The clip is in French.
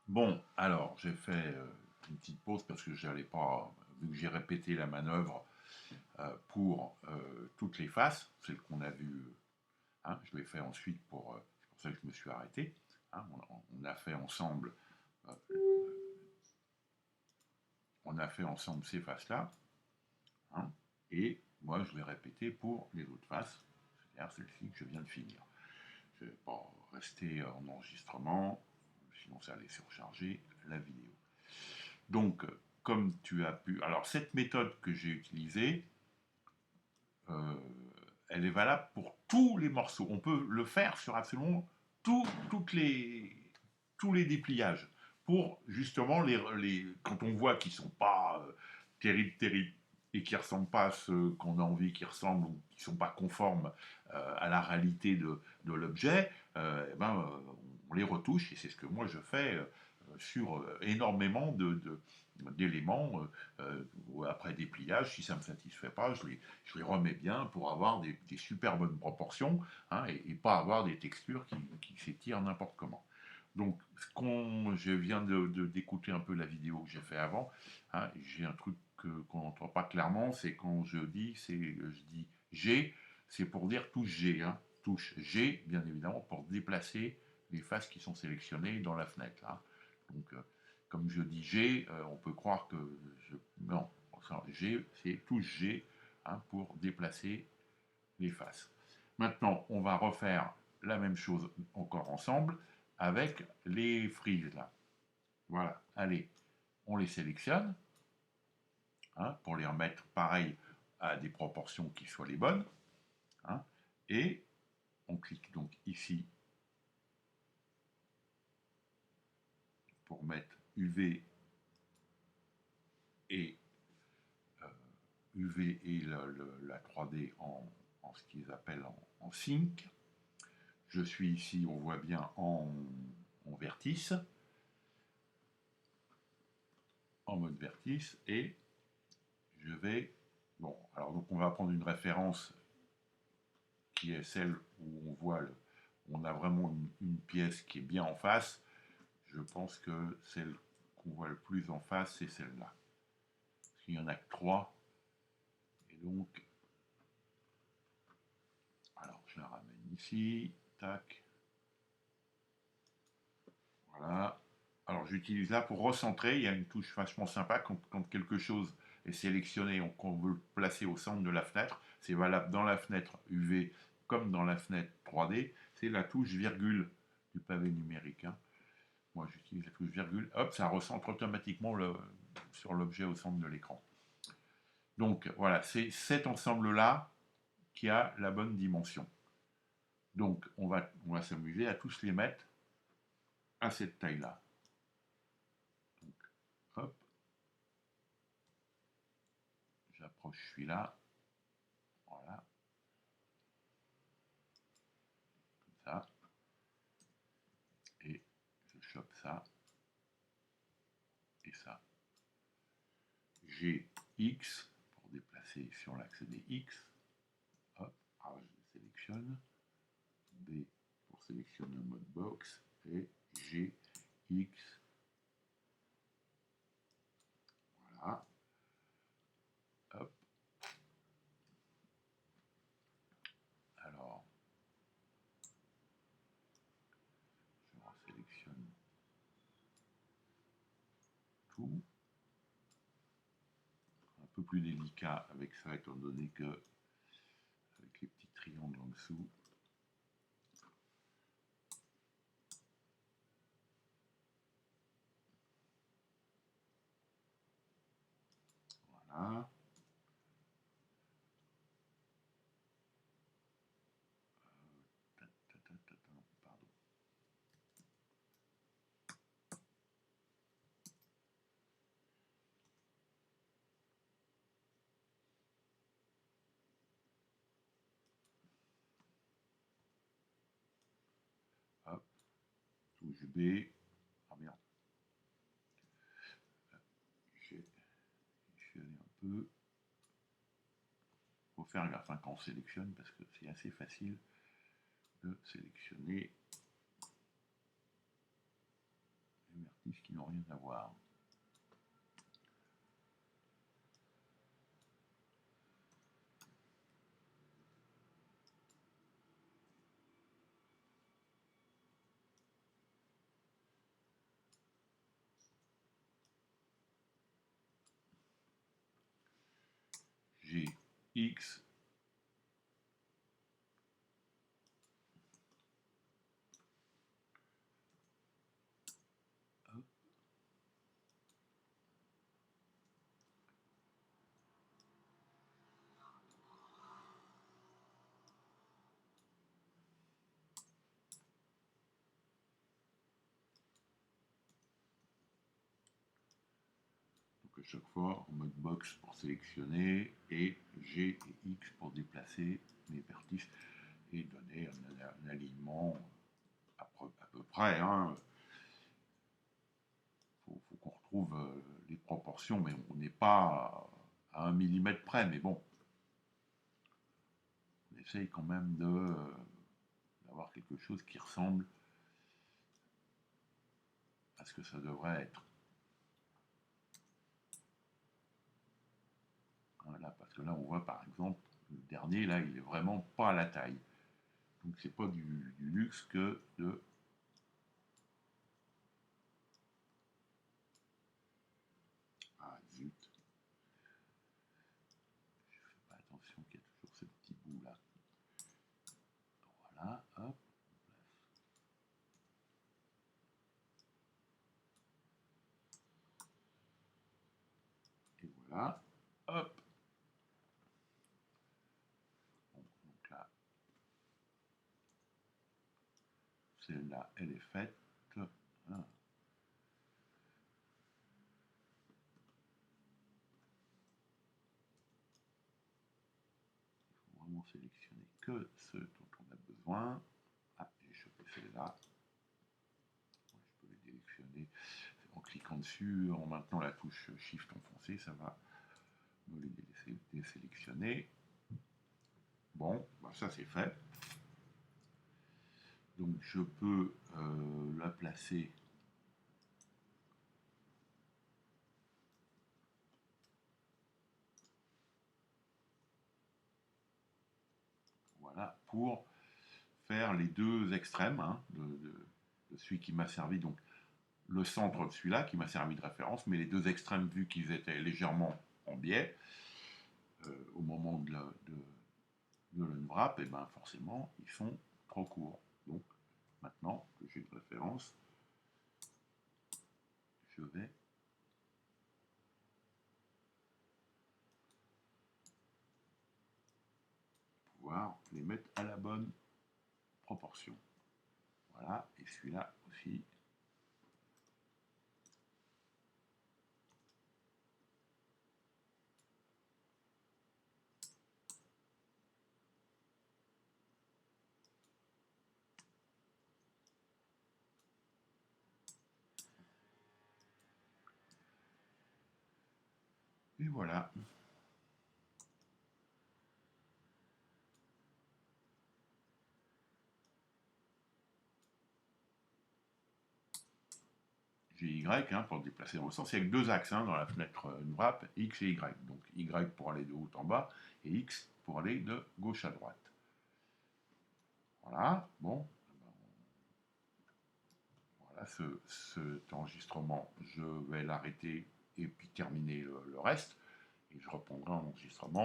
Bon, alors j'ai fait une petite pause parce que j'allais pas, vu que j'ai répété la manœuvre pour toutes les faces, celle qu'on a vue, hein, je l'ai fait ensuite c'est pour ça que je me suis arrêté. Hein, on a fait ensemble, euh, on a fait ensemble ces faces-là, hein, et moi je l'ai répété pour les autres faces, c'est-à-dire celle-ci que je viens de finir. Je ne vais pas rester en enregistrement, sinon ça allait surcharger la vidéo. Donc, comme tu as pu... Alors, cette méthode que j'ai utilisée, euh, elle est valable pour tous les morceaux. On peut le faire sur absolument tout, toutes les, tous les dépliages. Pour justement, quand on voit qu'ils ne sont pas terribles, et qui ne ressemblent pas à ceux qu'on a envie qu'ils ressemblent, ou qui ne sont pas conformes à la réalité de l'objet, eh ben, on les retouche, et c'est ce que moi je fais sur énormément d'éléments après dépliage. Si ça ne me satisfait pas, je les remets bien pour avoir des super bonnes proportions, hein, et pas avoir des textures qui s'étirent n'importe comment. Donc, je viens d'écouter un peu la vidéo que j'ai fait avant, hein, j'ai un truc qu'on n'entend pas clairement, c'est quand je dis G, c'est pour dire touche G, hein, touche G, bien évidemment, pour déplacer les faces qui sont sélectionnées dans la fenêtre. Hein. Donc, comme je dis G, on peut croire que non, G, c'est touche G, hein, pour déplacer les faces. Maintenant, on va refaire la même chose encore ensemble avec les frises là. Voilà, allez, on les sélectionne, hein, pour les remettre pareil à des proportions qui soient les bonnes, hein, et on clique donc ici pour mettre UV et UV et la 3D en ce qu'ils appellent en sync. Je suis ici, on voit bien, en vertice, en mode vertice, et je vais... Bon, alors donc on va prendre une référence qui est celle où on voit on a vraiment une pièce qui est bien en face. Je pense que celle qu'on voit le plus en face, c'est celle-là. Parce qu'il n'y en a que trois. Et donc, alors je la ramène ici. Tac. Voilà. Alors j'utilise là pour recentrer. Il y a une touche vachement sympa quand quelque chose est sélectionné, qu'on veut le placer au centre de la fenêtre. C'est valable dans la fenêtre UV comme dans la fenêtre 3D. C'est la touche virgule du pavé numérique. Hein. Moi j'utilise la touche virgule. Hop, ça recentre automatiquement sur l'objet au centre de l'écran. Donc voilà, c'est cet ensemble-là qui a la bonne dimension. Donc on va s'amuser à tous les mettre à cette taille-là. Donc hop, j'approche celui-là, voilà, comme ça, et je chope ça et ça. J'ai X pour déplacer sur l'axe des X, hop, alors je sélectionne, B pour sélectionner le mode box, et G, X, voilà, hop, alors je resélectionne tout, un peu plus délicat avec ça étant donné que avec les petits triangles en dessous. Voilà. Pardon. Hop, touche B. Ah merde, j'ai allé un peu. Il faut faire gaffe, hein, quand on sélectionne parce que c'est assez facile de sélectionner les puisqu'ils n'ont rien à voir. Gx chaque fois en mode box pour sélectionner et G et X pour déplacer mes vertices et donner un alignement à peu près. Faut qu'on retrouve les proportions, mais on n'est pas à 1 millimètre près, mais bon, on essaye quand même d'avoir quelque chose qui ressemble à ce que ça devrait être. Voilà, parce que là, on voit par exemple, le dernier, là, il est vraiment pas à la taille. Donc, c'est pas du luxe que de... Ah, zut. Je fais pas attention qu'il y a toujours ce petit bout là. Voilà, hop. Et voilà, hop. Bon, donc là, celle-là, elle est faite. Ah. Vraiment sélectionner que ceux dont on a besoin. Ah, j'ai chopé celle-là. Je peux les sélectionner en cliquant dessus, en maintenant la touche Shift enfoncée, ça va me les désélectionner. Bon, bah ça c'est fait. Donc je peux la placer voilà, pour faire les deux extrêmes de celui qui m'a servi, donc le centre de celui-là qui m'a servi de référence, mais les deux extrêmes, vu qu'ils étaient légèrement en biais, au moment de l'unwrap, et ben forcément, ils sont trop courts. Donc, maintenant que j'ai une référence, je vais pouvoir les mettre à la bonne proportion. Voilà, et celui-là aussi. Et voilà. J'ai Y pour déplacer dans le sens. Il n'y a que deux axes dans la fenêtre unwrap, X et Y. Donc Y pour aller de haut en bas et X pour aller de gauche à droite. Voilà, bon. Voilà, cet enregistrement, je vais l'arrêter et puis terminer le reste. Et je reprendrai un enregistrement